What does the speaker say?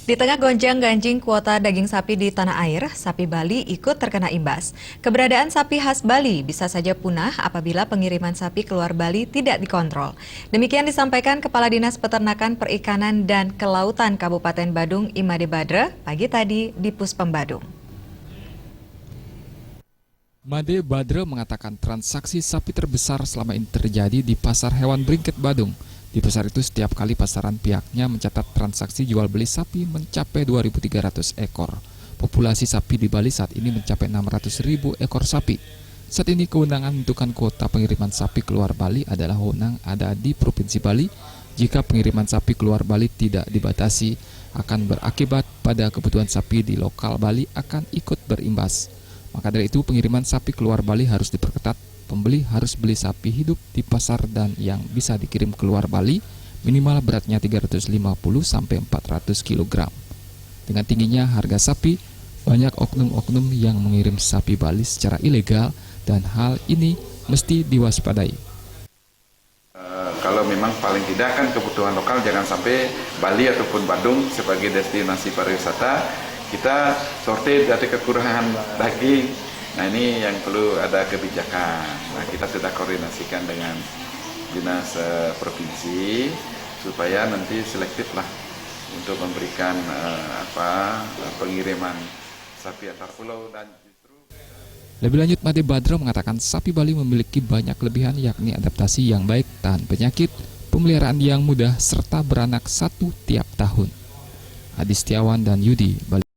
Di tengah gonjang-ganjing kuota daging sapi di tanah air, sapi Bali ikut terkena imbas. Keberadaan sapi khas Bali bisa saja punah apabila pengiriman sapi keluar Bali tidak dikontrol. Demikian disampaikan Kepala Dinas Peternakan Perikanan dan Kelautan Kabupaten Badung Imade Badra pagi tadi di Puspem Badung. Made Badra mengatakan transaksi sapi terbesar selama ini terjadi di Pasar Hewan Bringkit Badung. Di pasar itu setiap kali pasaran pihaknya mencatat transaksi jual beli sapi mencapai 2.300 ekor. Populasi sapi di Bali saat ini mencapai 600.000 ekor sapi. Saat ini kewenangan menentukan kuota pengiriman sapi keluar Bali adalah wewenang ada di Provinsi Bali. Jika pengiriman sapi keluar Bali tidak dibatasi, akan berakibat pada kebutuhan sapi di lokal Bali akan ikut berimbas. Maka dari itu pengiriman sapi keluar Bali harus diperketat. Pembeli harus beli sapi hidup di pasar dan yang bisa dikirim keluar Bali minimal beratnya 350-400 kg. Dengan tingginya harga sapi, banyak oknum-oknum yang mengirim sapi Bali secara ilegal dan hal ini mesti diwaspadai. Kalau memang paling tidak kan kebutuhan lokal, jangan sampai Bali ataupun Badung sebagai destinasi pariwisata kita sortir dari kekurangan daging. Nah, ini yang perlu ada kebijakan. Nah, kita sudah koordinasikan dengan dinas provinsi supaya nanti selektif lah untuk memberikan pengiriman sapi antar pulau dan justru. Lebih lanjut, Made Badra mengatakan sapi Bali memiliki banyak kelebihan yakni adaptasi yang baik, tahan penyakit, pemeliharaan yang mudah serta beranak satu tiap tahun. Adi Setiawan dan Yudi Bali.